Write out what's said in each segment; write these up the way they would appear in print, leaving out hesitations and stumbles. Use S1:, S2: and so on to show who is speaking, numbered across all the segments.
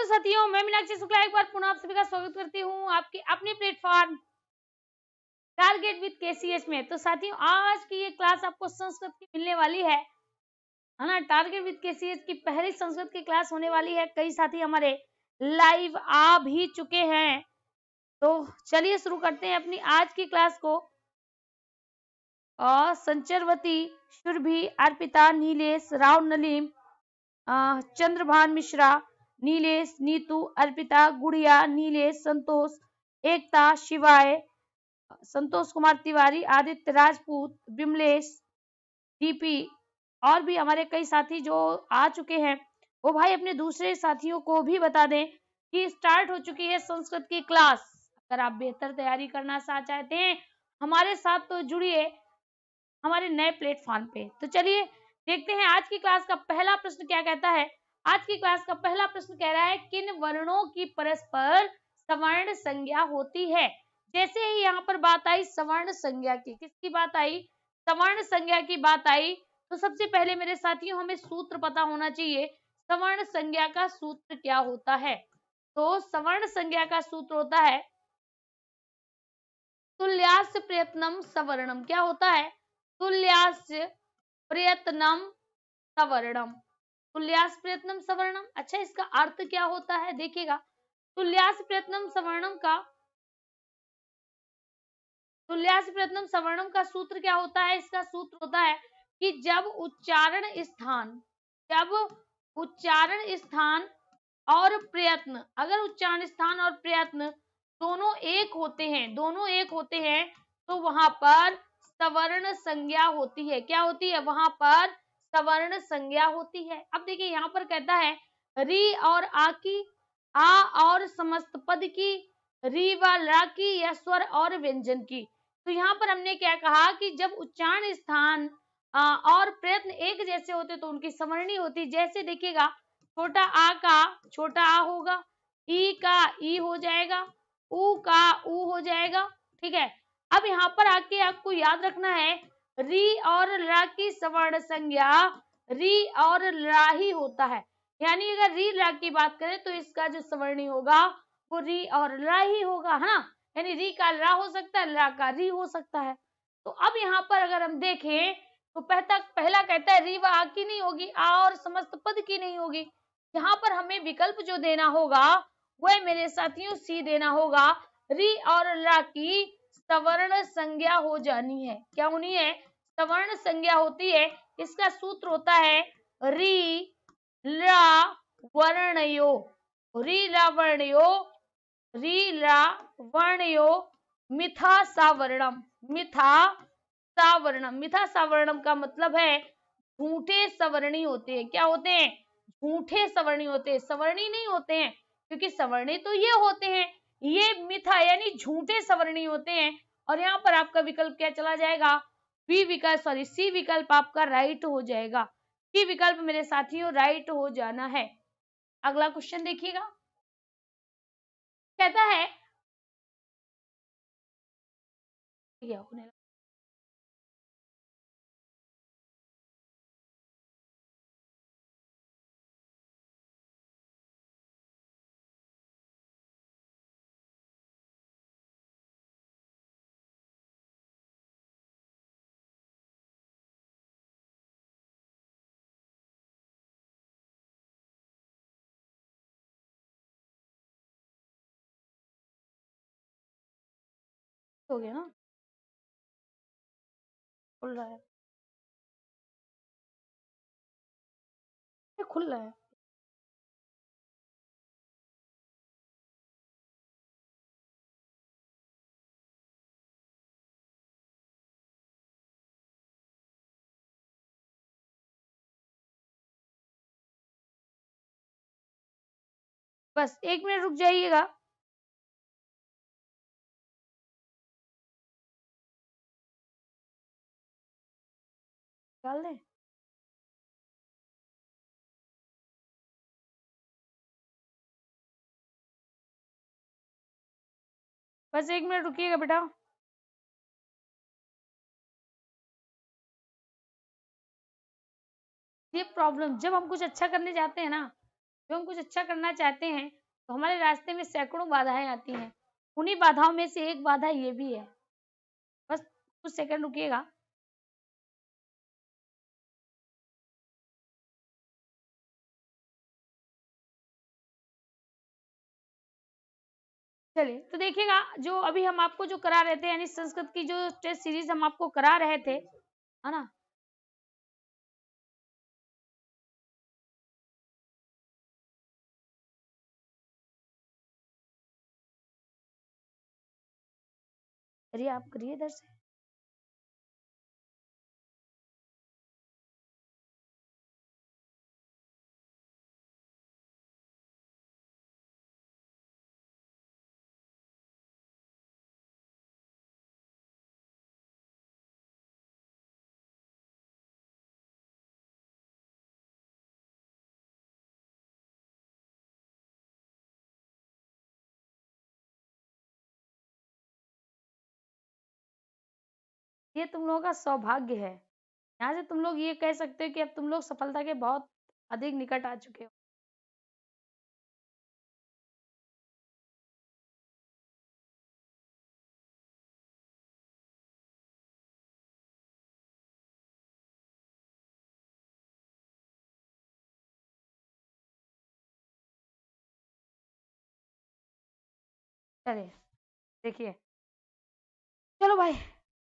S1: साथियों, मैं मीनाक्षी शुक्ला एक बार पुनः आप सभी का स्वागत करती हूँ आपके अपने प्लेटफॉर्म टारगेट विद केसीएस में। तो साथियों, आज की ये क्लास आपको संस्कृत की मिलने वाली है ना। टारगेट विद केसीएस की पहली संस्कृत की क्लास होने वाली है। कई साथी हमारे लाइव आ भी चुके हैं, तो चलिए शुरू करते हैं अपनी आज की क्लास को। संचरवती, सुरभि, अर्पिता, नीलेश, राव, नलीम, चंद्रभान मिश्रा, नीलेश, नीतू, अर्पिता, गुड़िया, नीलेश, संतोष, एकता, शिवाय, संतोष कुमार तिवारी, आदित्य राजपूत, विमलेश, डीपी और भी हमारे कई साथी जो आ चुके हैं, वो भाई अपने दूसरे साथियों को भी बता दें कि स्टार्ट हो चुकी है संस्कृत की क्लास। अगर आप बेहतर तैयारी करना चाहते हैं हमारे साथ, तो जुड़िए हमारे नए प्लेटफॉर्म पे। तो चलिए देखते हैं आज की क्लास का पहला प्रश्न क्या कहता है। आज की क्लास का पहला प्रश्न कह रहा है, किन वर्णों की परस्पर सवर्ण संज्ञा होती है। जैसे ही यहाँ पर बात आई सवर्ण संज्ञा की, किसकी बात आई, सवर्ण संज्ञा की बात आई, तो सबसे पहले मेरे साथियों हमें सूत्र पता होना चाहिए। सवर्ण संज्ञा का सूत्र क्या होता है। तो सवर्ण संज्ञा का सूत्र होता है तुल्यास्य प्रयत्नम सवर्णम। क्या होता है, तुल्यास्य प्रयत्नम सवर्णम। तुल्यास प्रयत्नम सवर्णम। अच्छा, इसका अर्थ क्या होता है देखिएगा। तुल्यास प्रयत्नम सवर्णम का, तुल्यास प्रयत्नम सवर्णम का सूत्र क्या होता है। इसका सूत्र होता है कि जब उच्चारण स्थान और प्रयत्न, अगर उच्चारण स्थान और प्रयत्न दोनों एक होते हैं, तो वहां पर सवर्ण संज्ञा होती है। क्या होती है, वहां पर सवर्ण संज्ञा होती है। अब देखिए यहाँ पर कहता है री और आ की, आ और समस्त पद की, री व ला की, या स्वर और व्यंजन की। तो यहाँ पर हमने क्या कहा कि जब उच्चारण स्थान और प्रयत्न एक जैसे होते तो उनकी सवर्णी होती। जैसे देखिएगा, छोटा आ का छोटा आ होगा, ई का ई हो जाएगा, ऊ का ऊ हो जाएगा। ठीक है, अब यहाँ पर आके आपको याद रखना है री और ला की सवर्ण संज्ञा री और ला ही होता है। यानी अगर री ला की बात करें तो इसका जो सवर्णी होगा वो री और ला ही होगा, है ना। यानी री का ला हो सकता है, ला का री हो सकता है। तो अब यहाँ पर अगर हम देखें तो पहला कहता है री व आ की नहीं होगी, आ और समस्त पद की नहीं होगी। यहाँ पर हमें विकल्प जो देना होगा वह मेरे साथियों सी देना होगा। री और ला की सवर्ण संज्ञा हो जानी है। क्या होनी है, सवर्ण संज्ञा होती है। इसका सूत्र होता है री ला वर्णयो, री ला वर्णयो, री ला वर्णयो मिथा सावर्णम। मिथा सावर्णम, मिथा सावर्णम का मतलब है झूठे सवर्णी होते हैं। क्या होते हैं, झूठे सवर्णी होते हैं, सवर्णी नहीं होते हैं, क्योंकि सवर्णी तो ये होते हैं, ये मिथा यानी झूठे सवर्णी होते हैं। और यहाँ पर आपका विकल्प क्या चला जाएगा, सी विकल्प आपका राइट हो जाएगा। सी विकल्प मेरे साथियों राइट हो जाना है। अगला क्वेश्चन देखिएगा, कहता है हो गया ना, खुल रहा है, ये खुल रहा है। बस 1 मिनट रुक जाइएगा। डाल दें, बस 1 मिनट रुकिएगा बेटा। ये प्रॉब्लम, जब हम कुछ अच्छा करने जाते हैं ना जब हम कुछ अच्छा करना चाहते हैं तो हमारे रास्ते में सैकड़ों बाधाएं आती हैं। उन्हीं बाधाओं में से एक बाधा ये भी है। बस कुछ सेकंड रुकिएगा। चलिए तो देखिएगा, जो अभी हम आपको जो करा रहे थे, यानी संस्कृत की जो टेस्ट सीरीज हम आपको करा रहे थे, है ना। करिए, आप करिए इधर से। ये तुम लोगों का सौभाग्य है। यहाँ से तुम लोग ये कह सकते हो कि अब तुम लोग सफलता के बहुत अधिक निकट आ चुके हो। चलिए देखिए, चलो भाई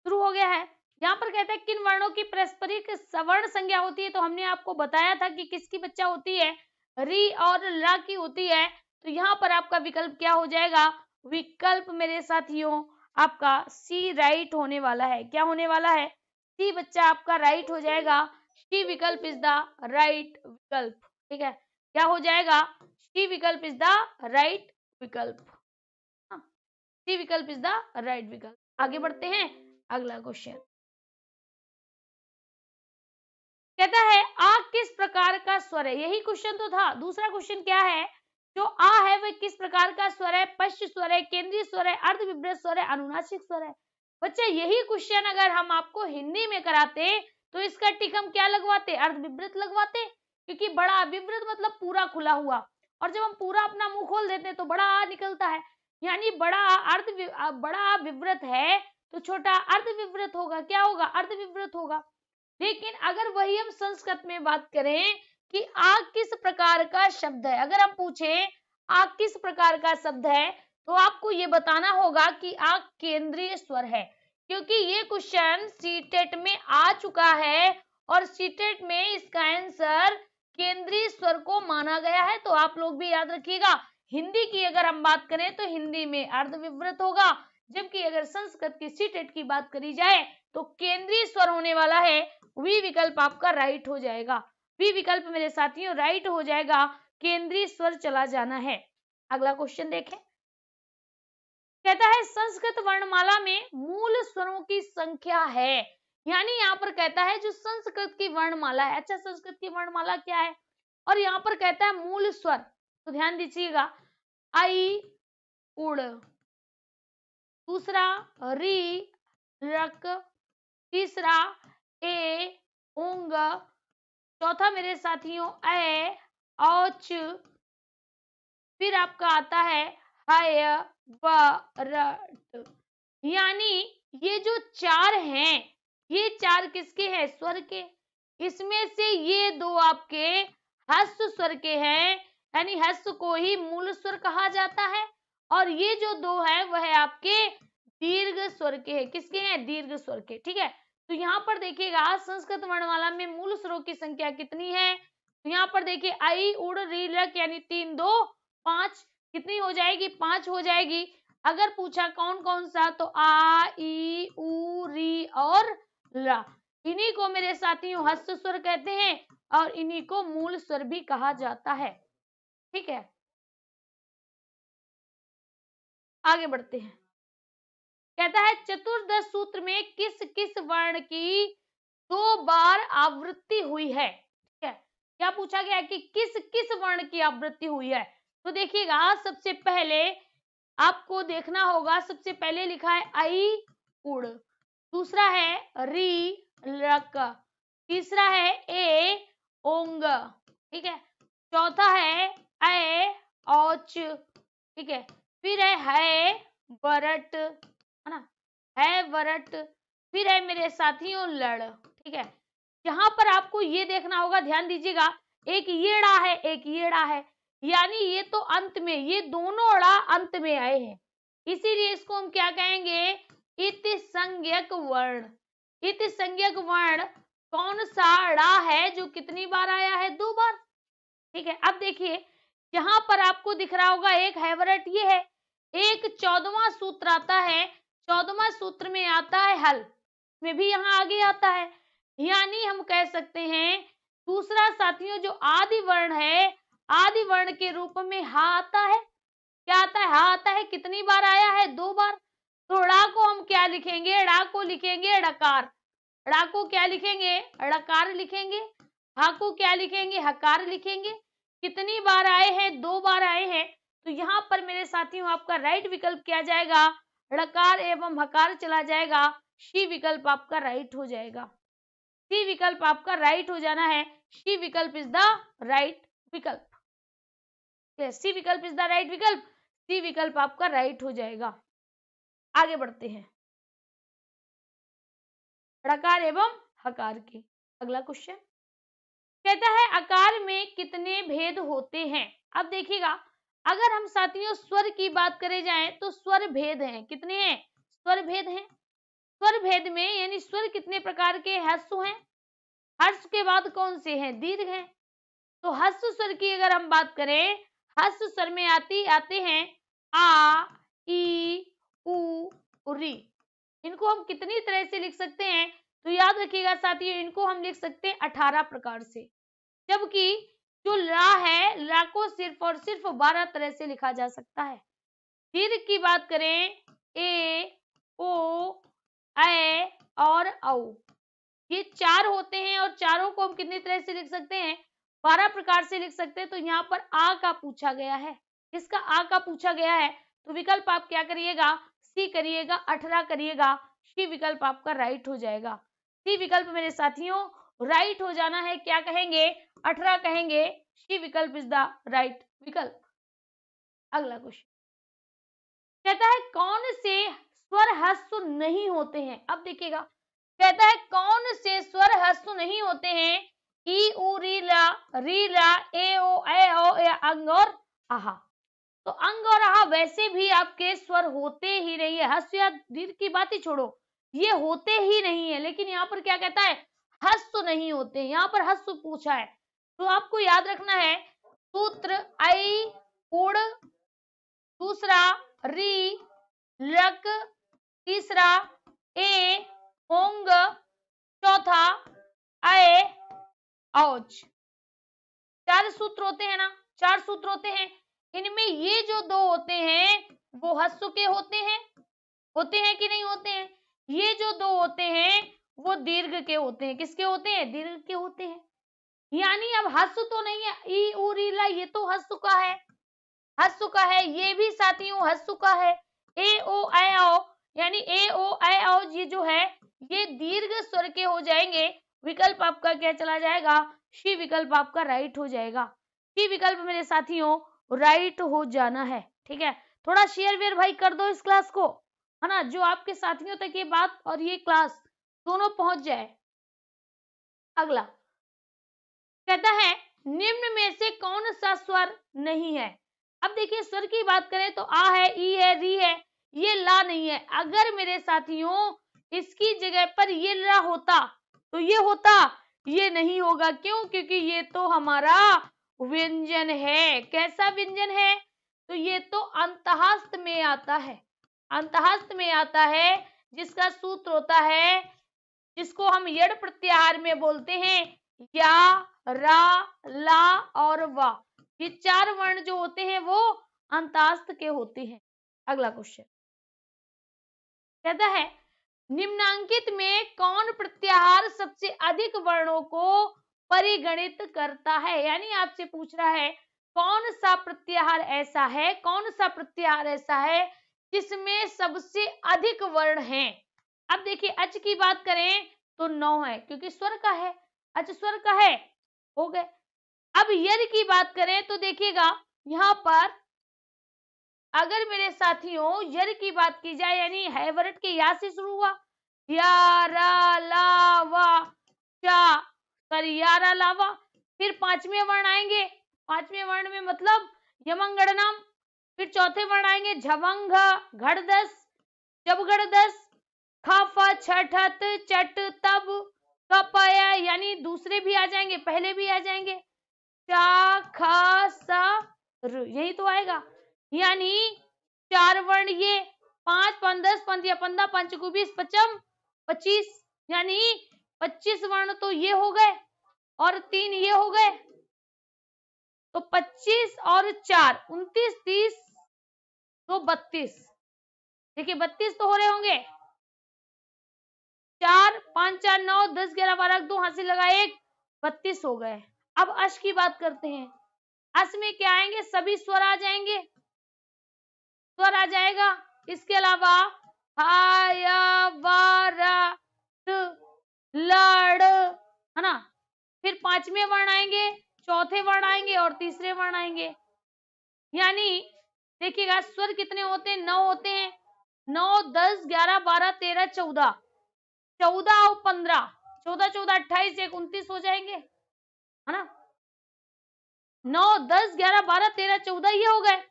S1: शुरू हो गया है। यहाँ पर कहते हैं किन वर्णों की पारस्परिक सवर्ण संज्ञा होती है। तो हमने आपको बताया था कि किसकी बच्चा होती है, री और ला की होती है। तो यहाँ पर आपका विकल्प क्या हो जाएगा, विकल्प मेरे साथियों आपका सी राइट होने वाला है। क्या होने वाला है, सी बच्चा आपका राइट हो जाएगा। सी विकल्प इज द राइट विकल्प। ठीक है, क्या हो जाएगा, सी विकल्प इज द राइट विकल्प। सी विकल्प इज द राइट विकल्प। आगे बढ़ते हैं, अगला क्वेश्चन कहता है आ किस प्रकार का स्वर है। यही क्वेश्चन तो था। दूसरा क्वेश्चन क्या है, जो आ है वह किस प्रकार का स्वर है, पश्च स्वर है, केंद्रीय स्वर है, अर्धविभ्रत स्वर है, अनुनासिक स्वर है। बच्चा यही क्वेश्चन अगर हम आपको हिंदी में कराते तो इसका टिक हम क्या लगवाते, अर्धविभ्रत लगवाते, क्योंकि बड़ा विवृत मतलब पूरा खुला हुआ, और जब हम पूरा अपना मुंह खोल देते तो बड़ा आ निकलता है। यानी बड़ा विवृत है तो छोटा अर्धविवृत होगा। क्या होगा, अर्धविवृत होगा। लेकिन अगर वही हम संस्कृत में बात करें कि आग किस प्रकार का शब्द है, अगर हम पूछे आग किस प्रकार का शब्द है, तो आपको ये बताना होगा कि आग केंद्रीय स्वर है, क्योंकि ये क्वेश्चन सीटेट में आ चुका है और सीटेट में इसका आंसर केंद्रीय स्वर को माना गया है। तो आप लोग भी याद रखिएगा, हिंदी की अगर हम बात करें तो हिंदी में अर्धविवृत होगा, जबकि अगर संस्कृत की सीटेट की बात करी जाए तो केंद्रीय स्वर होने वाला है। वी विकल्प आपका राइट हो जाएगा। वी विकल्प मेरे साथियों राइट हो जाएगा, केंद्रीय स्वर चला जाना है। अगला क्वेश्चन देखें, कहता है संस्कृत वर्णमाला में मूल स्वरों की संख्या है। यानी यहाँ पर कहता है जो संस्कृत की वर्णमाला है, अच्छा संस्कृत की वर्णमाला क्या है, और यहाँ पर कहता है मूल स्वर। तो ध्यान दीजिएगा, आई उड़, दूसरा री रक, तीसरा ए ओंग, चौथा मेरे साथियों ए औच, फिर आपका आता है हय व। यानी ये जो चार हैं, ये चार किसके हैं, स्वर के। इसमें से ये दो आपके हस्त स्वर के हैं, यानी हस्त को ही मूल स्वर कहा जाता है, और ये जो दो है वह आपके दीर्घ स्वर के हैं। किसके हैं, दीर्घ स्वर के। ठीक है, तो यहाँ पर देखिएगा संस्कृत वर्णमाला में मूल स्वरों की संख्या कितनी है। तो यहाँ पर देखिए आई उड़ री लक, यानी 3 2 5, कितनी हो जाएगी, 5 हो जाएगी। अगर पूछा कौन कौन सा, तो आ ई उ री और ला, इन्हीं को मेरे साथियों हस्त स्वर कहते हैं और इन्हीं को मूल स्वर भी कहा जाता है। ठीक है, आगे बढ़ते हैं। कहता है चतुर्दश सूत्र में किस किस वर्ण की 2 बार आवृत्ति हुई है। ठीक है, क्या पूछा गया है कि किस किस वर्ण की आवृत्ति हुई है। तो देखिएगा सबसे पहले आपको देखना होगा, सबसे पहले लिखा है आई उड़, दूसरा है री रक, तीसरा है ए ओंग। ठीक है, चौथा है ऐ औच, ठीक है। फिर है वरट, है ना, है वरट। फिर है मेरे साथियों लड़, ठीक है। यहाँ पर आपको ये देखना होगा, ध्यान दीजिएगा, एक येड़ा है, एक येड़ा है, यानी ये तो अंत में, ये दोनों अड़ा अंत में आए हैं, इसीलिए इसको हम क्या कहेंगे, इति संज्ञक वर्ण। इति संज्ञक वर्ण कौन सा अड़ा है जो कितनी बार आया है, 2 बार, ठीक है। अब देखिए यहाँ पर आपको दिख रहा होगा एक हैवरट, ये है। एक 14वां सूत्र आता है, 14वां सूत्र में आता है हल, में भी यहाँ आगे आता है, यानी हम कह सकते हैं दूसरा साथियों जो आदि वर्ण है, आदि वर्ण के रूप में हा आता है। क्या आता है, हा आता है। कितनी बार आया है, 2 बार। तो ड़ा को हम क्या लिखेंगे, ड़ा को लिखेंगे ड़कार, ड़ा को क्या लिखेंगे, ड़कार लिखेंगे। हा को क्या लिखेंगे, हकार लिखेंगे। कितनी बार आए हैं, 2 बार आए हैं। तो यहाँ पर मेरे साथियों आपका राइट विकल्प क्या जाएगा, ड़कार एवं हकार चला जाएगा, सी विकल्प आपका राइट हो जाएगा। सी विकल्प आपका राइट हो जाना है, सी विकल्प इज द राइट विकल्प। सी विकल्प इज द राइट विकल्प, सी विकल्प आपका राइट हो जाएगा। आगे बढ़ते हैं ड़कार एवं हकार के। अगला क्वेश्चन कहता है आकार में कितने भेद होते हैं। अब देखिएगा, अगर हम साथियों स्वर की बात करे जाएं तो स्वर भेद हैं, कितने हैं, स्वर भेद हैं। स्वर भेद में यानी स्वर कितने प्रकार के, ह्रस्व हैं, हर्ष के बाद कौन से हैं, दीर्घ हैं। तो ह्रस्व स्वर की अगर हम बात करें, ह्रस्व स्वर में आते हैं आ, ई, उ, री। इनको हम कितनी तरह से लिख सकते हैं, तो याद रखिएगा साथियों, इनको हम लिख सकते हैं 18 प्रकार से, जबकि जो ला है, ला को सिर्फ और सिर्फ 12 तरह से लिखा जा सकता है। दीर्घ की बात करें, ए, ओ, ऐ और औ, ये 4 होते हैं और चारों को हम कितनी तरह से लिख सकते हैं, 12 प्रकार से लिख सकते हैं। तो यहाँ पर आ का पूछा गया है, किसका, आ का पूछा गया है, तो विकल्प आप क्या करिएगा, सी करिएगा, 18 करिएगा, सी विकल्प आपका राइट हो जाएगा। सी विकल्प मेरे साथियों राइट हो जाना है, क्या कहेंगे, 18 कहेंगे, सी विकल्प इज द राइट विकल्प। अगला क्वेश्चन कहता है कौन से स्वर ह्रस्व नहीं होते हैं। अब देखिएगा, कहता है कौन से स्वर ह्रस्व नहीं होते हैं, ई, उ, री, ला, ए, ओ, ऐ, ओ या अंग और आहा। तो अंग और आहा वैसे भी आपके स्वर होते ही नहीं है, ह्रस्व या दीर्घ की बात ही छोड़ो, ये होते ही नहीं है, लेकिन यहाँ पर क्या कहता है, ह्रस्व नहीं होते, यहाँ पर ह्रस्व पूछा है। तो आपको याद रखना है सूत्र ऐ, उड़, दूसरा री, लक, तीसरा ए, ओंग, चौथा ऐ, औच। 4 सूत्र होते हैं ना, 4 सूत्र होते हैं। इनमें ये जो 2 होते हैं वो ह्रस्व के होते हैं कि नहीं होते हैं। ये जो 2 होते हैं वो दीर्घ के होते हैं, किसके होते हैं, दीर्घ के होते हैं। यानी अब ह्रस्व तो नहीं है, ई, उ, री, ला, ये तो ह्रस्व का है, ह्रस्व का है, ये भी साथियों ह्रस्व का है। ए, ओ, ऐ, औ, यानी ए, ओ, ऐ, औ ये जो है ये दीर्घ स्वर के हो जाएंगे। विकल्प आपका क्या चला जाएगा, सी विकल्प आपका राइट हो जाएगा। सी विकल्प मेरे साथियों राइट हो जाना है, ठीक है। थोड़ा शेयर वेयर भाई कर दो इस क्लास को, है ना, जो आपके साथियों तक ये बात और ये क्लास दोनों पहुंच जाए। अगला कहता है निम्न में से कौन सा स्वर नहीं है। अब देखिए स्वर की बात करें तो आ है, ई है, री है, ये ला नहीं है। अगर मेरे साथियों इसकी जगह पर ये ला होता तो ये होता, ये नहीं होगा, क्यों, क्योंकि ये तो हमारा व्यंजन है। कैसा व्यंजन है, तो ये तो अंतःस्थ में आता है, अंतःस्थ में आता है, जिसका सूत्र होता है, जिसको हम यड़ प्रत्याहार में बोलते हैं या, रा, ला और वा। ये 4 वर्ण जो होते हैं वो अंतःस्थ के होते हैं। अगला क्वेश्चन कहता है निम्नांकित में कौन प्रत्याहार सबसे अधिक वर्णों को परिगणित करता है। यानी आपसे पूछ रहा है कौन सा प्रत्याहार ऐसा है, कौन सा प्रत्याहार ऐसा है जिसमें सबसे अधिक वर्ण हैं। अब देखिए अच की बात करें तो 9 है, क्योंकि स्वर का है, अच स्वर का है, हो गए। अब यर की बात करें तो देखिएगा यहाँ पर अगर मेरे साथियों यर की बात की जाए यानी हैवरट के या से शुरू हुआ, या रा ला वा चा, सॉरी या रा ला वा, फिर पांचवें वर्ण आएंगे, पांचवें वर्ण में मतलब यमंगड़नम, फिर चौथे वर्ण आएंगे झवंग घड़दस जबगड़दस, ख फ छ ठ त चट तब कपया, यानी दूसरे भी आ जाएंगे पहले भी आ जाएंगे, चा ख स र, यही तो आएगा। यानी चार वर्ण ये, पांच पांच 10 पंद्या पंद्रह पंचकु 20 पचम 25, यानी 25 वर्ण तो ये हो गए और 3 ये हो गए, तो 25 और 4 29 30 तो 32। देखिए 32 तो हो रहे होंगे, 4 5 4 9 10 11 12 2 हाथ से लगा 1, 32 हो गए। अब अश की बात करते हैं, अश में क्या आएंगे, सभी स्वर आ जाएंगे, स्वर आ जाएगा। इसके अलावा हा या वा रा ट लड़, है ना, फिर पांचवें वर्ण आएंगे, चौथे वर्ण आएंगे और तीसरे वर्ण आएंगे। यानी देखिएगा स्वर कितने होते हैं, 9 होते हैं, 9 10 11 12 13 14, 14 और 15, 14 14 28 1 29 हो जाएंगे, है ना, 9 10 11 12 13 14 ये हो गए,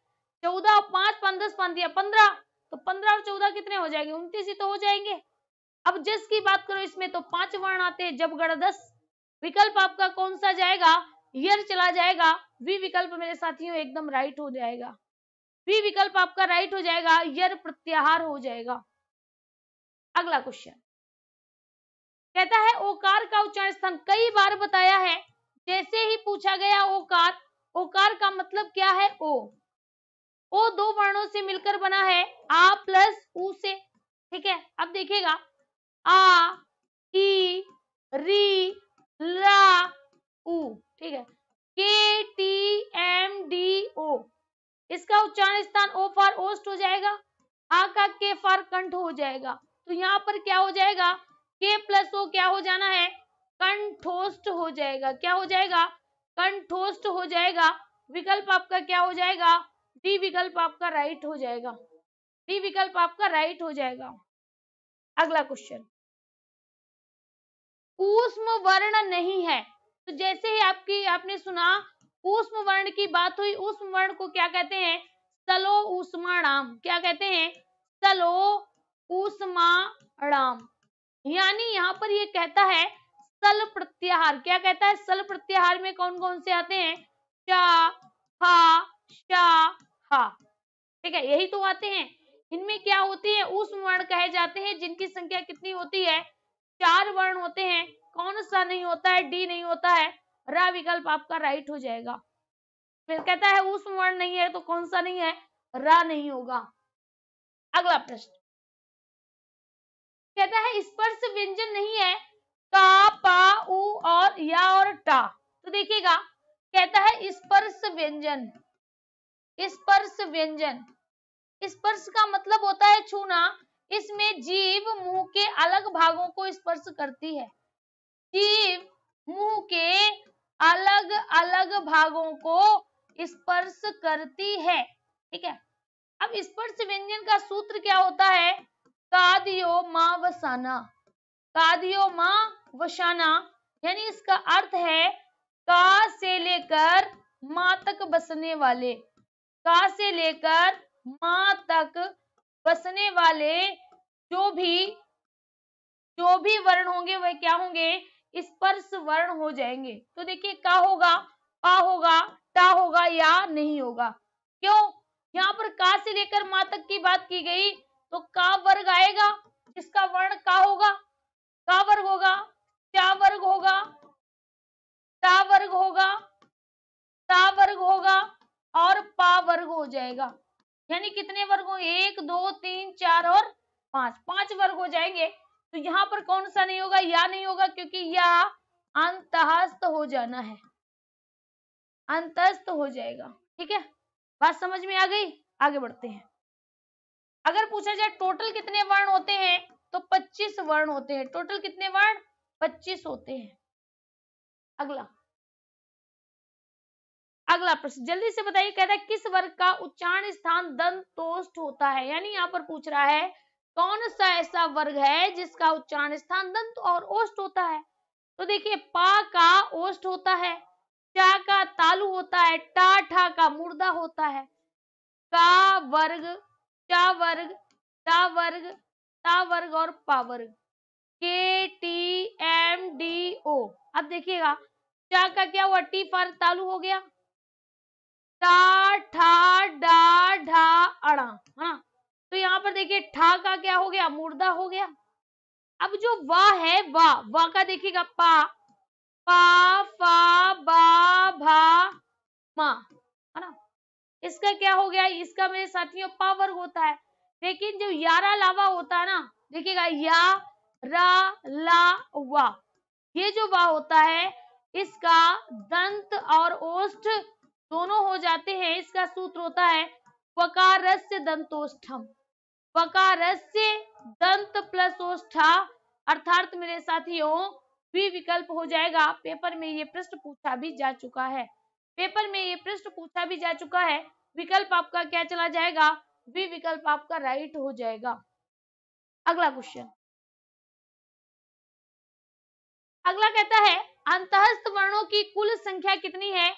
S1: 14 और 5 5 10 5 दिया 15, तो 15 और 14 कितने हो जाएंगे, 29 ही तो हो जाएंगे। अब जस की बात करो इसमें तो 5 वर्ण आते हैं, जब गण 10, विकल्प आपका कौन सा जाएगा, यर चला जाएगा, वी विकल्प मेरे साथियों एकदम राइट हो जाएगा, वी विकल्प आपका राइट हो जाएगा, यर प्रत्याहार हो जाएगा। अगला क्वेश्चन कहता है ओकार का उच्चारण स्थान, कई बार बताया है, जैसे ही पूछा गया ओकार, ओकार का मतलब क्या है, ओ दो वर्णों से मिलकर बना है, आ प्लस उ से, ठीक है। अब देखिएगा आ ई री ला उ, ठीक है, के टी एम डी ओ, इसका उच्चारण स्थान ओ फॉर ओस्ट हो जाएगा, आ का के फॉर कंठ हो जाएगा, तो यहाँ पर क्या हो जाएगा, के प्लस ओ क्या हो जाना है, कंठोष्ठ हो जाएगा, क्या हो जाएगा, कंठोष्ठ हो जाएगा। विकल्प आपका क्या हो जाएगा, डी विकल्प आपका राइट हो जाएगा, डी विकल्प आपका राइट हो जाएगा। अगला क्वेश्चन, ऊष्म वर्ण नहीं है, तो जैसे ही आपने सुना ऊष्म वर्ण की बात हुई, ऊष्म वर्ण को क्या कहते हैं, सलो ऊष्माणाम, क्या कहते हैं, सलो ऊष्माणाम। यानी यहाँ पर ये कहता है सल प्रत्याहार, क्या कहता है, सल प्रत्याहार में कौन कौन से आते हैं, शा हा शा हा, ठीक है, यही तो आते हैं। इनमें क्या होती है, ऊष्म वर्ण कहे जाते हैं, जिनकी संख्या कितनी होती है, 4 वर्ण होते हैं। कौन सा नहीं होता है, डी नहीं होता है, रा विकल्प आपका राइट हो जाएगा। फिर कहता है ऊष्म वर्ण नहीं है तो कौन सा नहीं है, रा नहीं होगा। अगला प्रश्न कहता है स्पर्श व्यंजन नहीं है, का पा उ और या और टा, तो देखिएगा कहता है स्पर्श व्यंजन, स्पर्श व्यंजन, स्पर्श का मतलब होता है छूना, इसमें जीभ मुंह के अलग भागों को स्पर्श करती है, जीभ मुंह के अलग अलग भागों को स्पर्श करती है, ठीक है। अब स्पर्श व्यंजन का सूत्र क्या होता है, कादियो मां वसाना, कादियो मां वसाना, यानी इसका अर्थ है का से लेकर मां तक बसने वाले, का से लेकर मां तक बसने वाले जो भी वर्ण होंगे वह क्या होंगे, स्पर्श वर्ण हो जाएंगे। तो देखिए का होगा, पा होगा, टा होगा या नहीं होगा, क्यों, यहाँ पर का से लेकर मां तक की बात की गई, तो का वर्ग आएगा, जिसका वर्ण का होगा, का वर्ग होगा, चा वर्ग होगा, टा वर्ग होगा, ता वर्ग होगा और पा वर्ग हो जाएगा। यानी कितने वर्ग हो, 1 2 3 4 और 5, 5 वर्ग हो जाएंगे। तो यहाँ पर कौन सा नहीं होगा, या नहीं होगा, क्योंकि या अंतःस्थ हो जाना है, अंतःस्थ हो जाएगा, ठीक है। बात समझ में आ गई, आगे बढ़ते हैं। अगर पूछा जाए टोटल कितने वर्ण होते हैं, तो 25 वर्ण होते हैं, टोटल कितने वर्ण, 25 होते हैं। अगला अगला प्रश्न जल्दी से बताइए, कहता है किस वर्ग का उच्चारण स्थान दंतोष्ठ होता है। यानी यहाँ पर पूछ रहा है कौन सा ऐसा वर्ग है जिसका उच्चारण स्थान दंत और ओष्ठ होता है। तो देखिए पा का ओष्ठ होता है, चा का तालु होता है, टा ठा का मुर्दा होता है, का वर्ग, चा वर्ग, टा वर्ग, ता वर्ग और पा वर्ग, के टी एम डी ओ। अब देखिएगा चा का क्या हुआ, टी फॉर तालु हो गया, टा ठा डा ढा अड़ा, हाँ। तो यहाँ पर देखिए ठा का क्या हो गया, मुर्दा हो गया। अब जो वा है, वा का देखिएगा पा, पा फा बा भा मा, है ना। इसका क्या हो गया, इसका मेरे साथियों पा वर्ग होता है। लेकिन जो यारा लावा होता है ना, देखिएगा या रा ला वा, ये जो वा होता है इसका दंत और ओष्ठ दोनों हो जाते हैं। इसका सूत्र होता है वकारस्य दंतोष्ठम, वकारस्य दंत प्लस ओष्ठा, अर्थात मेरे साथियों बी विकल्प हो जाएगा। पेपर में ये प्रश्न पूछा भी जा चुका है, पेपर में ये प्रश्न पूछा भी जा चुका है। विकल्प आपका क्या चला जाएगा, बी विकल्प आपका राइट हो जाएगा। अगला क्वेश्चन, अगला कहता है अंतःस्थ वर्णों की कुल संख्या कितनी है,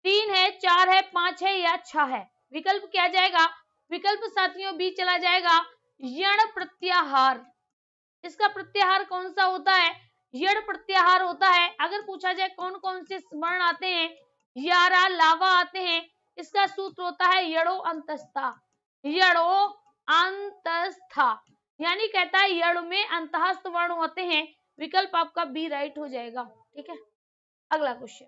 S1: 3 है, 4 है, 5 है या 6 है। विकल्प क्या जाएगा, विकल्प साथियों बी चला जाएगा यण प्रत्याहार। इसका प्रत्याहार कौन सा होता है, यण प्रत्याहार होता है। अगर पूछा जाए कौन कौन से वर्ण आते हैं, यारा लावा आते हैं। इसका सूत्र होता है यड़ो अंतस्था, यड़ो अंतस्था, यानी कहता है यड़ में अंतःस्थ वर्ण होते हैं। विकल्प आपका बी राइट हो जाएगा। ठीक है, अगला क्वेश्चन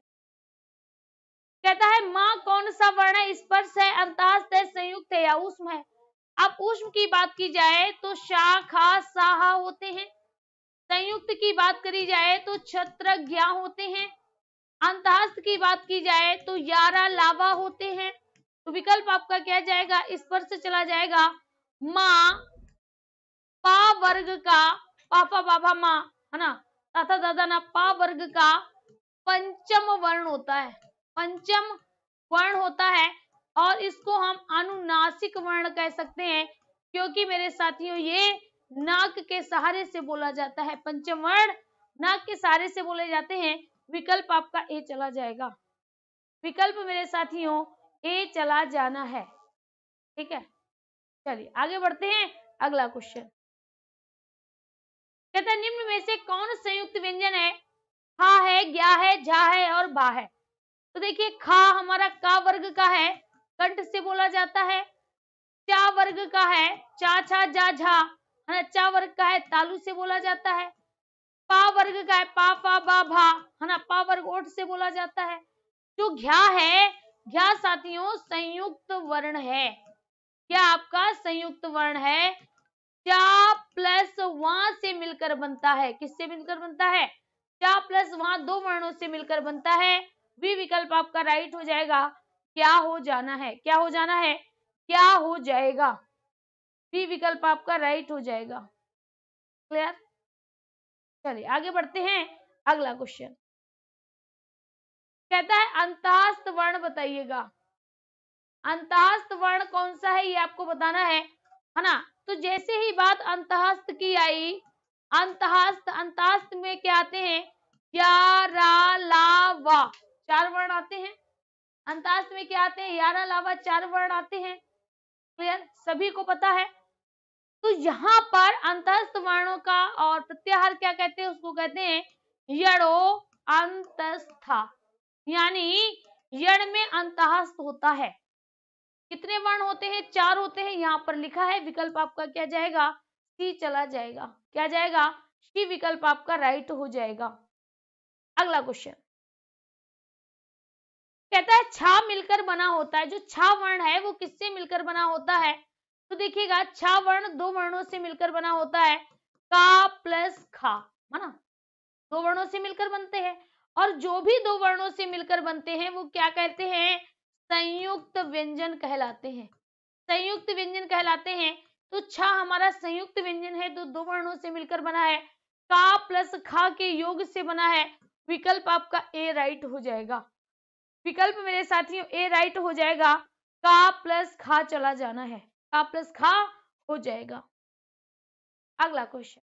S1: कहता है माँ कौन सा वर्ण है, स्पर्श है, अंतःस्थ है, संयुक्त है या ऊष्म है। अब ऊष्म की बात की जाए तो शा खा साहा होते हैं, संयुक्त की बात करी जाए तो छत्र ज्ञा होते हैं, अंतःस्थ की बात की जाए तो यारा लावा होते हैं। तो विकल्प आपका क्या जाएगा, स्पर्श चला जाएगा। माँ पा वर्ग का, पापा बाबा माँ, है ना, तथा दादा ना, पा वर्ग का पंचम वर्ण होता है, पंचम वर्ण होता है। और इसको हम अनुनासिक वर्ण कह सकते हैं, क्योंकि मेरे साथियों ये नाक के सहारे से बोला जाता है। पंचम वर्ण नाक के सहारे से बोले जाते हैं। विकल्प आपका ए चला जाएगा। विकल्प मेरे साथियों ए चला जाना है। ठीक है, चलिए आगे बढ़ते हैं। अगला क्वेश्चन कहता है निम्न में से कौन संयुक्त व्यंजन है, खा है, ज्ञा है, झा है और बा है। तो देखिए खा हमारा का वर्ग का है, कंठ से बोला जाता है। चा वर्ग का है, चा छा जा झा, है ना, चा वर्ग का है, तालु से बोला जाता है। पा वर्ग का है, पा फा बा भा, है ना, पा वर्ग ओठ से बोला जाता है। जो घ्या है, घ्या साथियों संयुक्त वर्ण है। क्या आपका संयुक्त वर्ण है, चा प्लस वहां से मिलकर बनता है। किससे मिलकर बनता है, चा प्लस वहां दो वर्णों से मिलकर बनता है। बी विकल्प आपका राइट हो जाएगा। क्या हो जाना है, क्या हो जाना है, क्या हो जाएगा, बी विकल्प आपका राइट हो जाएगा। क्लियर, चलिए आगे बढ़ते हैं। अगला क्वेश्चन कहता है अंतःस्थ वर्ण बताइएगा। अंतःस्थ वर्ण कौन सा है ये आपको बताना है ना। तो जैसे ही बात अंतःस्थ की आई, अंतःस्थ, अंतःस्थ में क्या आते हैं, या रा ला वा, चार वर्ण आते हैं। अंतःस्थ में क्या आते हैं, यारा लावा, चार वर्ण आते हैं। क्लियर, सभी को पता है। तो यहाँ पर अंतःस्थ वर्णों का और प्रत्याहार क्या कहते हैं, उसको कहते हैं यड़ो अंतस्था, यानी यड़ में अंतःस्थ होता है। कितने वर्ण होते हैं, चार होते हैं, यहाँ पर लिखा है। विकल्प आपका क्या जाएगा, सी चला जाएगा। क्या जाएगा, सी विकल्प आपका राइट हो जाएगा। अगला क्वेश्चन कहता है छा मिलकर बना होता है। जो छा वर्ण है वो किससे मिलकर बना होता है, तो देखिएगा छा वर्ण दो वर्णों से मिलकर बना होता है। का प्लस खा, है ना, दो वर्णों से मिलकर बनते हैं। और जो भी दो वर्णों से मिलकर बनते हैं वो क्या कहते हैं, संयुक्त व्यंजन कहलाते हैं। संयुक्त व्यंजन कहलाते हैं। तो छा हमारा संयुक्त व्यंजन है, तो दो वर्णों से मिलकर बना है। का प्लस खा के योग से बना है। विकल्प आपका ए राइट हो जाएगा। विकल्प मेरे साथियों ए राइट हो जाएगा, का प्लस खा चला जाना है, का प्लस खा हो जाएगा। अगला क्वेश्चन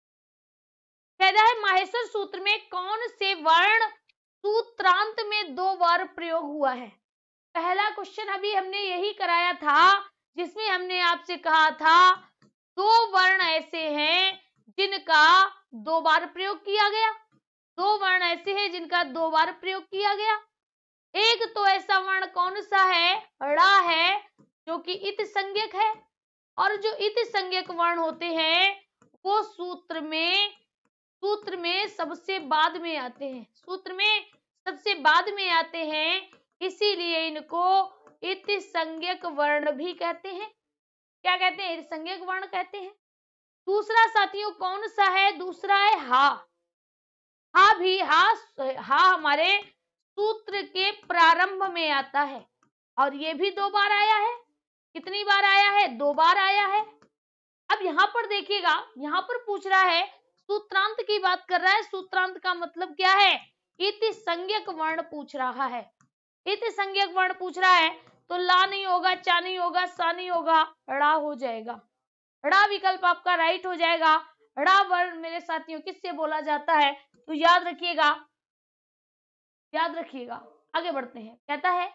S1: कहता है माहेश्वर सूत्र में कौन से वर्ण सूत्रांत में 2 बार प्रयोग हुआ है। पहला क्वेश्चन अभी हमने यही कराया था, जिसमें हमने आपसे कहा था 2 वर्ण ऐसे हैं जिनका 2 बार प्रयोग किया गया, 2 वर्ण ऐसे हैं जिनका 2 बार प्रयोग किया गया। एक तो ऐसा वर्ण कौन सा है, ड़ा है, जो कि इत संज्ञक है, और जो इत संज्ञक वर्ण होते हैं वो सूत्र में सबसे बाद में आते हैं, सूत्र में सबसे बाद में आते हैं, इसीलिए इनको इत संज्ञक वर्ण भी कहते हैं। क्या कहते हैं, इत संज्ञक वर्ण कहते हैं। दूसरा साथियों कौन सा है, दूसरा है हा। हा भी हा हमारे सूत्र के प्रारंभ में आता है, और ये भी 2 बार आया है। कितनी बार आया है, 2 बार आया है। अब यहां पर देखिएगा, यहां पर पूछ रहा है, सूत्रांत की बात कर रहा है, सूत्रांत का मतलब क्या है, इति संज्ञक वर्ण पूछ रहा है। इति संज्ञक वर्ण पूछ रहा है तो ला नहीं होगा, चा नहीं होगा, सा नहीं होगा, ड़ा हो जाएगा। ड़ा विकल्प आपका राइट हो जाएगा। ड़ा वर्ण मेरे साथियों किससे बोला जाता है, तो याद रखिएगा, याद रखिएगा। आगे बढ़ते हैं, कहता है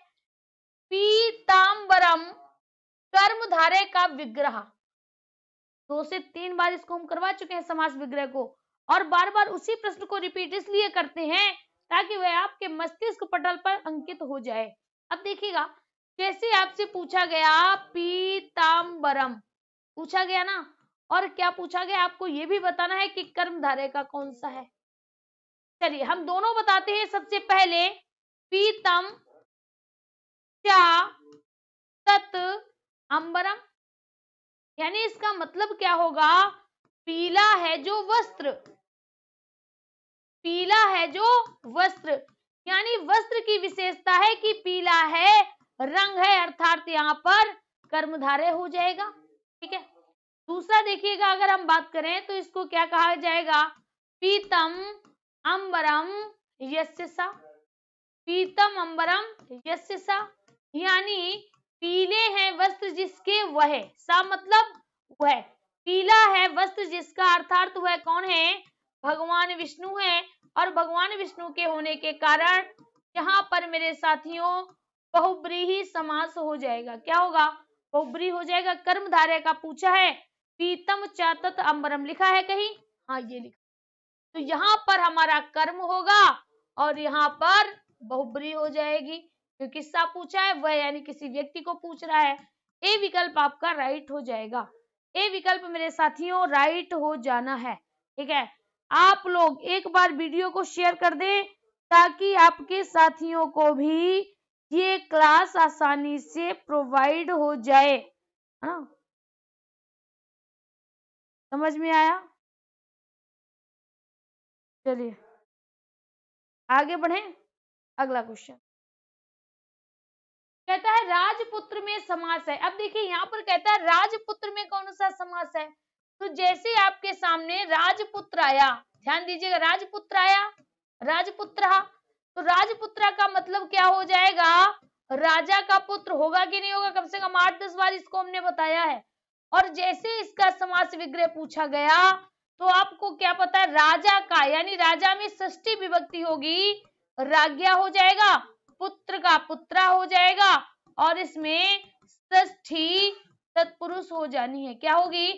S1: पीतांबरम कर्मधारय का विग्रह। 2 से 3 बार इसको हम करवा चुके हैं समास विग्रह को, और बार बार उसी प्रश्न को रिपीट इसलिए करते हैं ताकि वह आपके मस्तिष्क पटल पर अंकित हो जाए। अब देखिएगा, जैसे आपसे पूछा गया पीतांबरम, पूछा गया ना, और क्या पूछा गया, आपको यह भी बताना है कि कर्मधारय का कौन सा है। चलिए हम दोनों बताते हैं। सबसे पहले पीतम चा तत् अंबरम, यानी इसका मतलब क्या होगा, पीला है जो वस्त्र, पीला है जो वस्त्र, यानी वस्त्र की विशेषता है कि पीला है, रंग है, अर्थात यहाँ पर कर्मधारय हो जाएगा। ठीक है। दूसरा देखिएगा, अगर हम बात करें तो इसको क्या कहा जाएगा, पीतम अंबरम यस्य सा, पीतम अंबरम यस्य सा, यानी पीले हैं वस्त्र जिसके वह, सा मतलब वह, पीला है वस्त्र जिसका, अर्थात वह कौन है, भगवान विष्णु है। और भगवान विष्णु के होने के कारण यहाँ पर मेरे साथियों बहुब्रीहि समास हो जाएगा। क्या होगा, बहुब्रीहि हो जाएगा। कर्मधारय का पूछा है, पीतम चा तत् अंबरम लिखा है कहीं, हाँ ये लिखा, तो यहाँ पर हमारा कर्म होगा और यहाँ पर बहुब्रीहि हो जाएगी, क्योंकि सा पूछा है वह, यानी किसी व्यक्ति को पूछ रहा है। ए विकल्प आपका राइट हो जाएगा। ए विकल्प मेरे साथियों राइट हो जाना है। ठीक है, आप लोग एक बार वीडियो को शेयर कर दें ताकि आपके साथियों को भी ये क्लास आसानी से प्रोवाइड हो जाए। हाँ, समझ में आया। चलिए आगे बढ़े। अगला क्वेश्चन कहता है राजपुत्र में समास है। अब देखिए यहाँ पर कहता है राजपुत्र में कौन सा समास है, तो जैसे आपके सामने राजपुत्र आया, ध्यान दीजिएगा, राजपुत्र आया, राजपुत्र, तो राजपुत्र का मतलब क्या हो जाएगा, राजा का पुत्र होगा कि नहीं होगा, कम से कम 8-10 बार इसको हमने बताया है। और जैसे इसका समास विग्रह पूछा गया तो आपको क्या पता है, राजा का, यानी राजा में षष्ठी विभक्ति होगी, राज्ञा हो जाएगा, पुत्र का पुत्रा हो जाएगा, और इसमें षष्ठी तत्पुरुष हो जानी है। क्या होगी,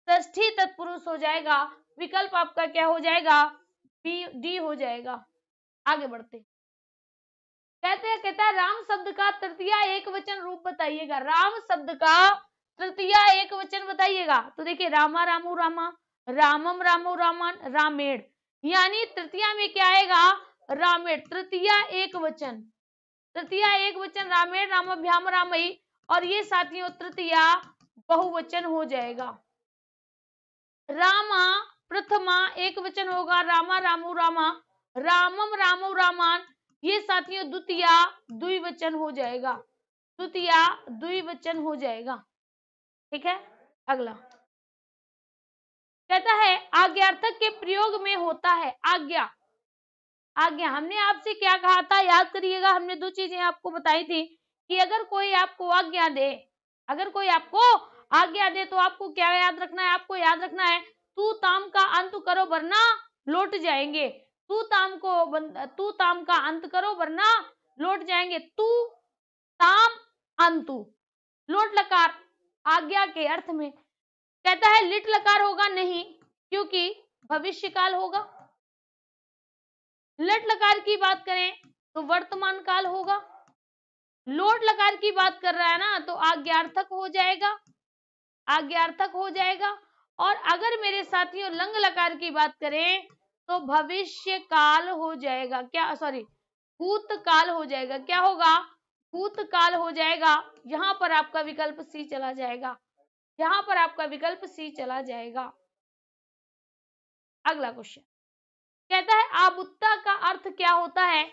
S1: षष्ठी तत्पुरुष हो जाएगा। विकल्प आपका क्या हो जाएगा, बी डी हो जाएगा। आगे बढ़ते कहता है राम शब्द का तृतीय एक वचन रूप बताइएगा। राम शब्द का तृतीय एक वचन बताइएगा। तो देखिए रामा रामू रामा, रामम रामो रामान, रामेण, यानी तृतीया में क्या आएगा, रामेण, तृतीय एक वचन, तृतीय एक वचन रामेण रामाभ्याम रामई, और ये साथियों तृतीय बहुवचन हो जाएगा। रामा प्रथमा एक वचन होगा, रामा रामू रामा, रामम रामो रामान, ये साथियों द्वितीय द्विवचन हो जाएगा, द्वितीय द्विवचन हो जाएगा। ठीक है। अगला कहता है आज्ञार्थक के प्रयोग में होता है, आज्ञा, आज्ञा। हमने आपसे क्या कहा था, याद करिएगा, हमने दो चीजें आपको बताई थी कि अगर कोई आपको आज्ञा दे, अगर कोई आपको आज्ञा दे तो आपको क्या याद रखना है, आपको याद रखना है तू ताम का अंत करो वरना लौट जाएंगे। तू ताम का अंत करो वरना लौट जाएंगे। तू ताम अंतु, लोट लकार आज्ञा के अर्थ में। कहता है लिट लकार होगा नहीं, क्योंकि भविष्य काल होगा। लट लकार की बात करें तो वर्तमान काल होगा। लोट लकार की बात कर रहा है ना तो आज्ञार्थक हो जाएगा, आज्ञार्थक हो जाएगा। और अगर मेरे साथियों लंग लकार की बात करें तो भविष्य काल हो जाएगा, क्या सॉरी भूतकाल हो जाएगा। क्या होगा, भूतकाल हो जाएगा। यहां पर आपका विकल्प सी चला जाएगा, यहां पर आपका विकल्प सी चला जाएगा। अगला क्वेश्चन कहता है आबुत्ता का अर्थ क्या होता है,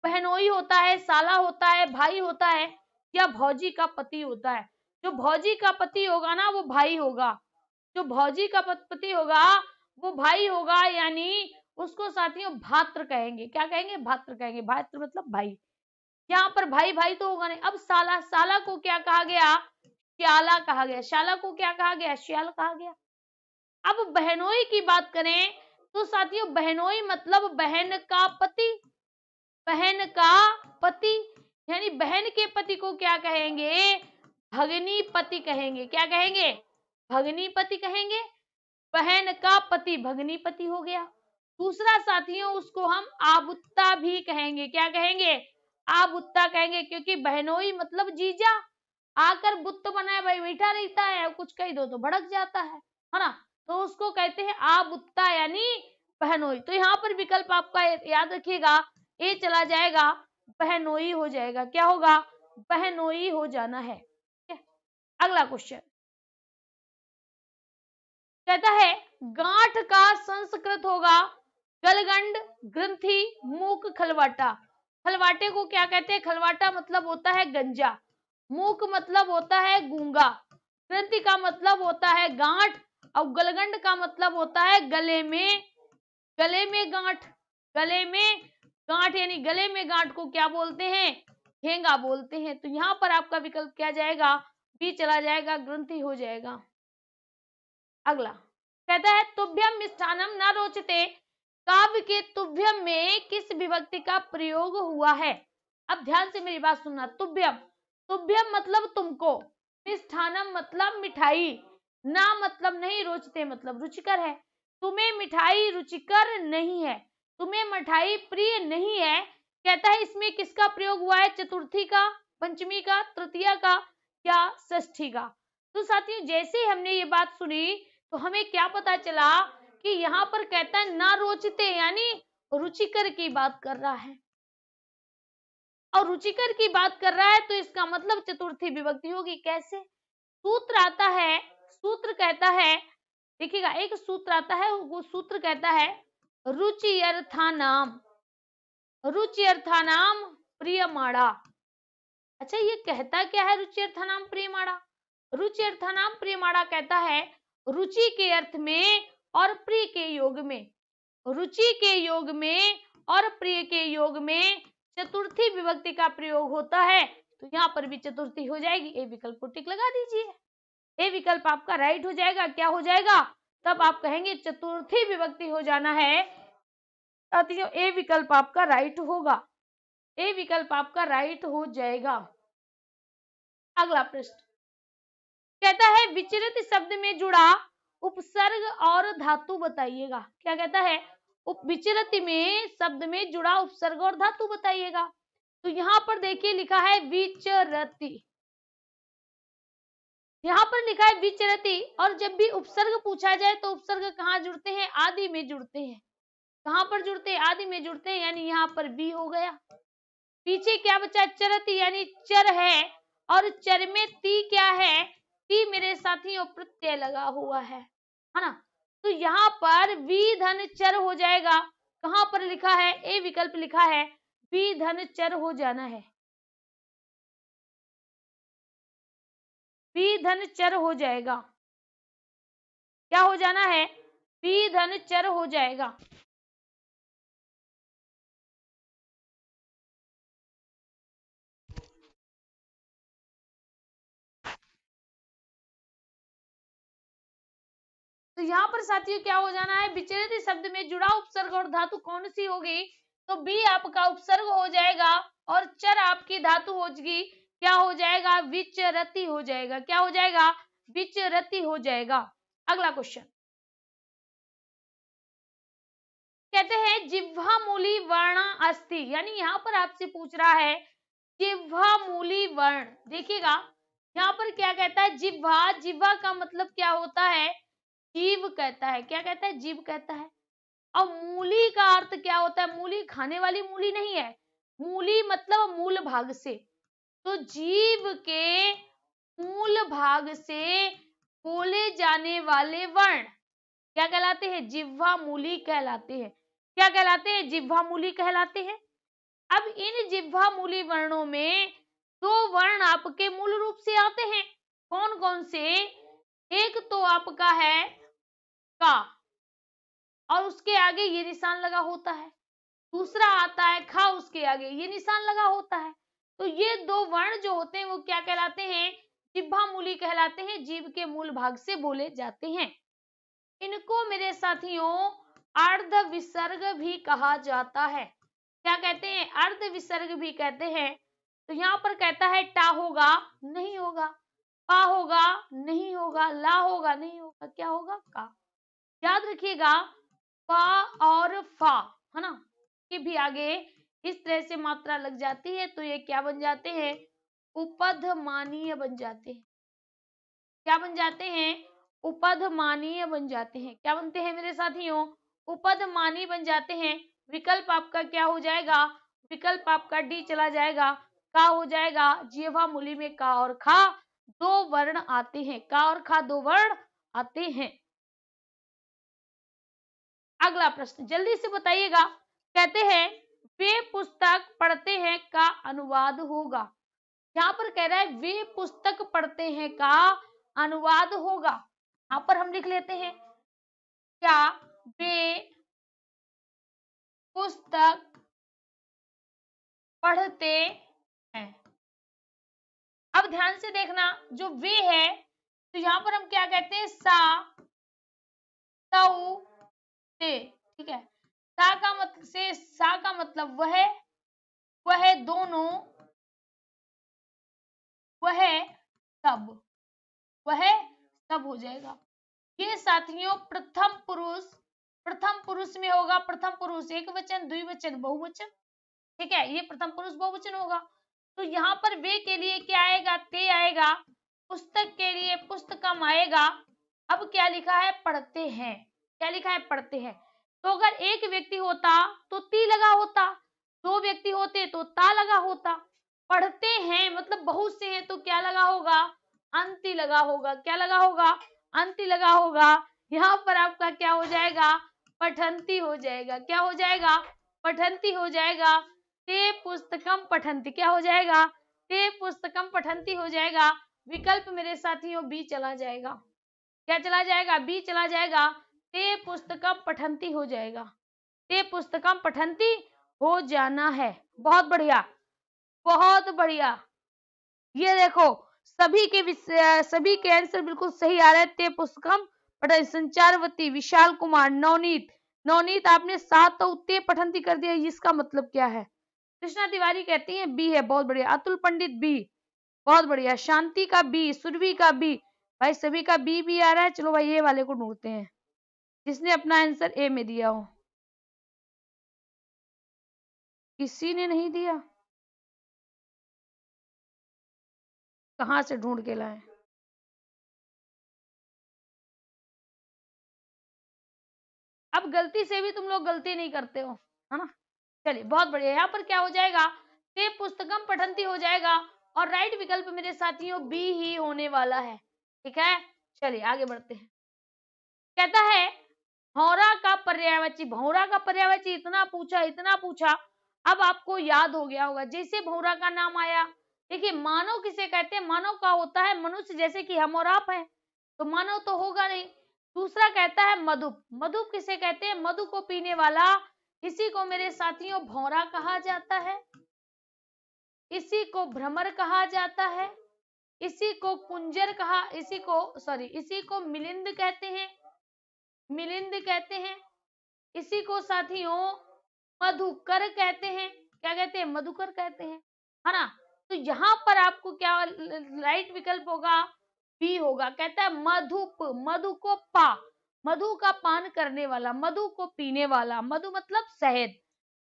S1: बहनोई होता है, साला होता है, भाई होता है, या भौजी का पति होता है। जो भौजी का पति होगा ना वो भाई होगा, जो भौजी का पति होगा वो भाई होगा, यानी उसको साथियों भात्र कहेंगे। क्या कहेंगे, भात्र कहेंगे। भात्र मतलब भाई। यहाँ पर भाई भाई तो होगा नहीं। अब साला, साला को क्या कहा गया, श्याला कहा गया। शाला को क्या कहा गया, श्याल कहा गया। अब बहनोई की बात करें तो साथियों बहनोई मतलब बहन का पति, बहन का पति, यानी बहन के पति को क्या कहेंगे, भगनी पति कहेंगे। क्या कहेंगे, भगनी पति कहेंगे। बहन का पति भगनी पति हो गया। दूसरा साथियों उसको हम आबुत्ता भी कहेंगे। क्या कहेंगे, आबुत्ता कहेंगे, क्योंकि बहनोई मतलब जीजा। आकर बुत्त बनाए भाई बैठा रहता है, कुछ कह दो तो भड़क जाता है ना, तो उसको कहते हैं आबुत्ता यानी बहनोई। तो यहाँ पर विकल्प आपका याद रखिएगा ए चला जाएगा, बहनोई हो जाएगा। क्या होगा, बहनोई हो जाना है। अगला क्वेश्चन कहता है गांठ का संस्कृत होगा गलगंड, ग्रंथि, मूक, खलवाटा। खलवाटे को क्या कहते हैं, खलवाटा मतलब होता है गंजा, मूक मतलब होता है गूंगा, ग्रंथि का मतलब होता है गांठ, और गलगंड का मतलब होता है गले में, गले में गांठ, गले में गांठ, यानी गले में गांठ को क्या बोलते हैं, घेंगा बोलते हैं। तो यहाँ पर आपका विकल्प क्या जाएगा, बी चला जाएगा, ग्रंथि हो जाएगा। अगला कहता है तुभ्यम मिष्ठानम न रोचते, काव्य के तुभ्यम में किस विभक्ति का प्रयोग हुआ है। अब ध्यान से मेरी बात सुनना। तुभ्यम, तुभ्यम मतलब तुमको, मिष्ठानम मतलब मिठाई, ना मतलब नहीं, रोचते मतलब रुचिकर है। तुम्हें मिठाई रुचिकर नहीं है, तुम्हें मिठाई प्रिय नहीं है। कहता है इसमें किसका प्रयोग हुआ है, चतुर्थी का, पंचमी का, तृतीया का, या षष्ठी का। तो साथियों जैसे ही हमने ये बात सुनी तो हमें क्या पता चला कि यहाँ पर कहता है ना रोचते, यानी रुचिकर की बात कर रहा है, और रुचिकर की बात कर रहा है तो इसका मतलब चतुर्थी विभक्ति होगी। कैसे, सूत्र आता है, सूत्र कहता है, देखिएगा एक सूत्र आता है, वो सूत्र कहता है रुचि अर्थानाम, रुचि अर्थानाम प्रियमाणा। अच्छा ये कहता क्या है रुचि अर्थानाम प्रियमाणा, रुचि अर्थानाम प्रियमाणा कहता है रुचि के अर्थ में और प्रिय के योग में, रुचि के योग में और प्रिय के योग में चतुर्थी विभक्ति का प्रयोग होता है। तो यहाँ पर भी चतुर्थी हो जाएगी। ए विकल्प को टिक लगा दीजिए, ए विकल्प आपका राइट हो जाएगा। क्या हो जाएगा, तब आप कहेंगे चतुर्थी विभक्ति हो जाना है। साथियों ए विकल्प आपका राइट होगा, ए विकल्प आपका राइट हो जाएगा। अगला प्रश्न कहता है विचलित शब्द में जुड़ा उपसर्ग और धातु बताइएगा। क्या कहता है, विचलित में शब्द में जुड़ा उपसर्ग और धातु बताइएगा। तो यहाँ पर देखिए लिखा है विचरति, यहाँ पर लिखा है विचरति, और जब भी उपसर्ग पूछा जाए तो उपसर्ग कहाँ जुड़ते हैं, आदि में जुड़ते हैं। कहाँ पर जुड़ते हैं, आदि में जुड़ते हैं, यानी यहाँ पर बी हो गया। पीछे क्या बचा, चरति यानी चर है, और चर में ती क्या है, ती मेरे साथियों प्रत्यय लगा हुआ है ना। तो यहाँ पर वी धन चर हो जाएगा। कहाँ पर लिखा है, ए विकल्प लिखा है, वी धन चर हो जाना है, वी धन चर हो जाएगा। क्या हो जाना है, वी धन चर हो जाएगा। तो यहाँ पर साथियों क्या हो जाना है, विचरित शब्द में जुड़ा उपसर्ग और धातु कौन सी होगी, तो बी आपका उपसर्ग हो जाएगा और चर आपकी धातु होगी, क्या हो जाएगा, विचरती हो जाएगा। क्या हो जाएगा, विचरती हो जाएगा। अगला क्वेश्चन कहते हैं जिह्वा मूली वर्ण अस्ति, यानी यहाँ पर आपसे पूछ रहा है जिह्वा मूली वर्ण। देखिएगा यहाँ पर क्या कहता है, जिह्वा, जिह्वा का मतलब क्या होता है, जीव कहता है। क्या कहता है, जीव कहता है। और मूली का अर्थ क्या होता है, मूली खाने वाली मूली नहीं है, मूली मतलब मूल भाग से। तो जीव के मूल भाग से बोले जाने वाले वर्ण क्या कहलाते हैं, जिह्वा मूली कहलाते हैं। क्या कहलाते हैं, जिह्वा मूली कहलाते हैं। अब इन जिह्वा मूली वर्णों में दो वर्ण आपके मूल रूप से आते हैं। कौन कौन से, एक तो आपका है का और उसके आगे ये निशान लगा होता है, दूसरा आता है खा, उसके आगे ये निशान लगा होता है। तो ये दो वर्ण जो होते हैं वो क्या कहलाते हैं, जिह्वा मूली कहलाते हैं, जीव के मूल भाग से बोले जाते हैं। इनको मेरे साथियों अर्ध विसर्ग भी कहा जाता है। क्या कहते हैं, अर्ध विसर्ग भी कहते हैं। तो यहाँ पर कहता है टा होगा, नहीं होगा, पा होगा, नहीं होगा, ला होगा, नहीं होगा, क्या होगा, का। याद रखिएगा पा और फा, है ना, के भी आगे इस तरह से मात्रा लग जाती है तो ये क्या बन जाते हैं, उपधमानीय बन जाते हैं। क्या बन जाते हैं, उपधमानीय बन जाते हैं। क्या बनते हैं मेरे साथियों, उपधमानी बन जाते हैं। विकल्प आपका क्या हो जाएगा, विकल्प आपका डी चला जाएगा, का हो जाएगा। जिह्वा मूली में का और खा दो वर्ण आते हैं, का और खा दो वर्ण आते हैं। अगला प्रश्न जल्दी से बताइएगा, कहते हैं वे पुस्तक पढ़ते हैं का अनुवाद होगा। यहाँ पर कह रहा है वे पुस्तक पढ़ते हैं का अनुवाद होगा। यहाँ पर हम लिख लेते हैं क्या वे पुस्तक पढ़ते हैं। अब ध्यान से देखना, जो वे है तो यहाँ पर हम क्या कहते हैं, सा तऊ ते, ठीक है। सा का मतलब से, सा का मतलब वह दोनों, वह सब, वह सब हो जाएगा। ये साथियों प्रथम पुरुष में होगा। प्रथम पुरुष एक वचन, द्विवचन, बहुवचन, ठीक है, ये प्रथम पुरुष बहुवचन होगा। तो यहाँ पर वे के लिए क्या आएगा, ते आएगा। पुस्तक के लिए पुस्तकम आएगा। अब क्या लिखा है, पढ़ते हैं। क्या लिखा है, पढ़ते हैं। तो अगर एक व्यक्ति होता तो ती लगा होता, दो व्यक्ति होते तो ता लगा होता। पढ़ते हैं मतलब बहुत से हैं तो क्या लगा होगा, अंति लगा होगा। क्या लगा होगा, अंति लगा होगा। यहाँ पर आपका क्या हो जाएगा, पठंती हो जाएगा। क्या हो जाएगा, पठंती हो जाएगा। ते पुस्तकम पठंती, क्या हो जाएगा, ते पुस्तकम पठंती हो जाएगा। विकल्प मेरे साथियों बी चला जाएगा। क्या चला जाएगा, बी चला जाएगा। ते पुस्तकम पठंती हो जाएगा। ते पुस्तकम पठंती हो जाना है। बहुत बढ़िया, बहुत बढ़िया। ये देखो सभी के आंसर बिल्कुल सही आ रहे हैं। ते पुस्तकम पठन, संचारवती, विशाल कुमार, नवनीत, नवनीत आपने सात ते पठंती कर दिया, इसका मतलब क्या है। कृष्णा तिवारी कहती है बी है, बहुत बढ़िया। अतुल पंडित बी, बहुत बढ़िया। शांति का बी, सुरभि का बी, भाई सभी का बी भी आ रहा है। चलो भाई ये वाले को ढूंढते हैं जिसने अपना आंसर ए में दिया हो। किसी ने नहीं दिया, कहां से ढूंढ के लाए। अब गलती से भी तुम लोग गलती नहीं करते हो, है ना। चलिए बहुत बढ़िया। यहाँ पर क्या हो जाएगा, ते पुस्तकम पठंती हो जाएगा और राइट विकल्प मेरे साथियों बी ही होने वाला है। ठीक है, चलिए आगे बढ़ते हैं। कहता है भौरा का पर्यायवाची, भौरा का पर्यायवाची इतना पूछा, इतना पूछा, अब आपको याद हो गया होगा। जैसे भौरा का नाम आया, देखिए मानव किसे कहते हैं, मानव का होता है मनुष्य, जैसे कि हम और आप हैं, तो मानव तो होगा नहीं। दूसरा कहता है मधुप, मधुप किसे कहते हैं, मधु को पीने वाला, इसी को मेरे साथियों भौरा कहा जाता है। इसी को भ्रमर कहा जाता है, इसी को कुंजर कहा, इसी को मिलिंद कहते हैं, मिलिंद कहते हैं, इसी को साथियों मधुकर कहते हैं। क्या कहते हैं? मधुकर कहते हैं, है ना। तो यहाँ पर आपको क्या राइट विकल्प होगा? बी होगा। कहता है मधुप, मधु को पा, मधु का पान करने वाला, मधु को पीने वाला, मधु मतलब शहद।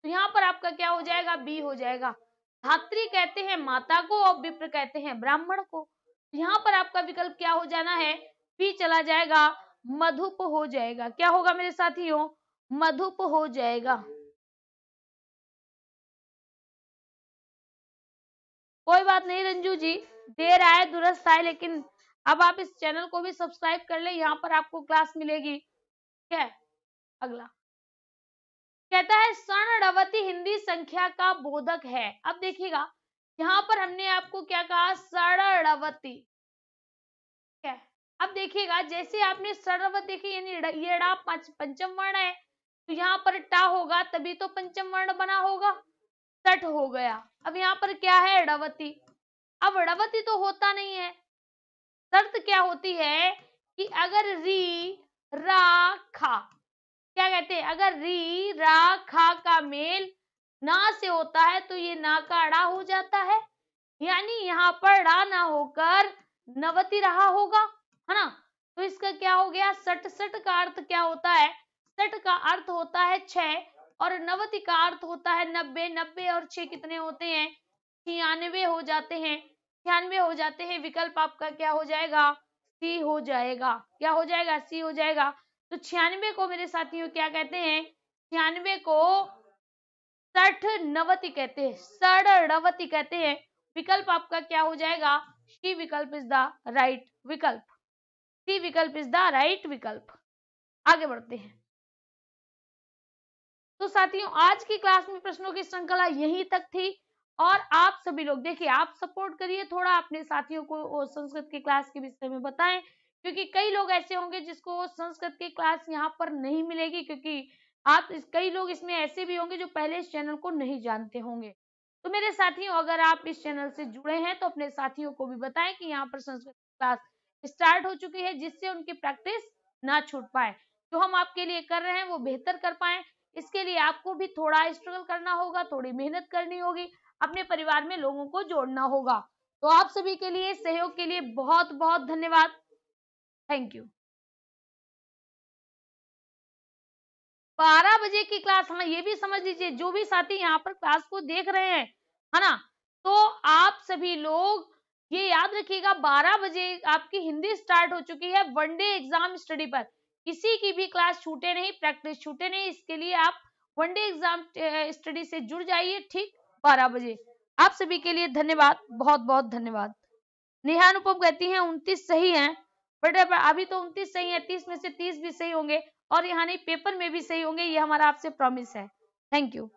S1: तो यहाँ पर आपका क्या हो जाएगा? बी हो जाएगा। धात्री कहते हैं माता को और विप्र कहते हैं ब्राह्मण को। यहाँ पर आपका विकल्प क्या हो जाना है? बी चला जाएगा, मधुप हो जाएगा। क्या होगा मेरे साथियों? मधुप हो जाएगा। कोई बात नहीं रंजू जी, देर आए दुरुस्त आए, लेकिन अब आप इस चैनल को भी सब्सक्राइब कर ले, यहाँ पर आपको क्लास मिलेगी। ठीक है, अगला कहता है स्वर्णवती हिंदी संख्या का बोधक है। अब देखिएगा, यहाँ पर हमने आपको क्या कहा? स्वर्णवती। ठीक है, अब देखिएगा, जैसे आपने स्वर्णवती देखी, यानी ये ड़ा पंचम वर्ण है, तो यहाँ पर टा होगा, तभी तो पंचम वर्ण बना होगा। सठ हो गया। अब यहाँ पर क्या है? ड़वती। अब ड़वती तो होता नहीं है। शर्त क्या होती है कि अगर री रा खा, क्या कहते हैं? अगर री रा खा का मेल ना से होता है तो ये ना का अड़ा हो जाता है, यानी यहाँ पर ड़ा ना होकर नवती रहा होगा, है ना। तो इसका क्या हो गया? सठ। सठ का अर्थ क्या होता है? सठ का अर्थ होता है 6 और नवती का अर्थ होता है 90। 90 और 6 कितने होते हैं? 96 हो जाते हैं। 96 हो जाते हैं। विकल्प आपका क्या हो जाएगा? सी हो जाएगा। क्या हो जाएगा? सी हो जाएगा। तो 96 को मेरे साथियों क्या कहते हैं? 96 को सठ नवती कहते हैं, सड़वती कहते हैं। विकल्प आपका क्या हो जाएगा? सी विकल्प इज द राइट विकल्प। सी विकल्प इज द राइट विकल्प। आगे बढ़ते हैं। तो साथियों, आज की क्लास में प्रश्नों की श्रृंखला यहीं तक थी। और आप सभी लोग देखिए, आप सपोर्ट करिए थोड़ा अपने साथियों को संस्कृत की क्लास के विषय में बताएं, क्योंकि कई लोग ऐसे होंगे जिसको संस्कृत की क्लास यहाँ पर नहीं मिलेगी, क्योंकि कई लोग इसमें ऐसे भी होंगे जो पहले इस चैनल को नहीं जानते होंगे। तो मेरे साथियों, अगर आप इस चैनल से जुड़े हैं तो अपने साथियों को भी बताएं कि यहाँ पर संस्कृत क्लास स्टार्ट हो चुकी है, जिससे उनकी प्रैक्टिस ना छूट पाए। जो हम आपके लिए कर रहे हैं वो बेहतर कर पाए, इसके लिए आपको भी थोड़ा स्ट्रगल करना होगा, थोड़ी मेहनत करनी होगी, अपने परिवार में लोगों को जोड़ना होगा। तो आप सभी के लिए सहयोग के लिए बहुत बहुत धन्यवाद। Thank you. 12 बजे की क्लास, हाँ ये भी समझ लीजिए, जो भी साथी यहाँ पर क्लास को देख रहे हैं, है ना, तो आप सभी लोग ये याद रखिएगा, 12 बजे आपकी हिंदी स्टार्ट हो चुकी है वनडे एग्जाम स्टडी पर। किसी की भी क्लास छूटे नहीं, प्रैक्टिस छूटे नहीं, इसके लिए आप वनडे एग्जाम स्टडी से जुड़ जाइए ठीक 12 बजे। आप सभी के लिए धन्यवाद, बहुत बहुत धन्यवाद। नेहा अनुपम कहती हैं 29 सही है, बट अभी तो 29 सही है, 30 में से 30 भी सही होंगे और यहाँ नहीं पेपर में भी सही होंगे, ये हमारा आपसे प्रॉमिस है। Thank you.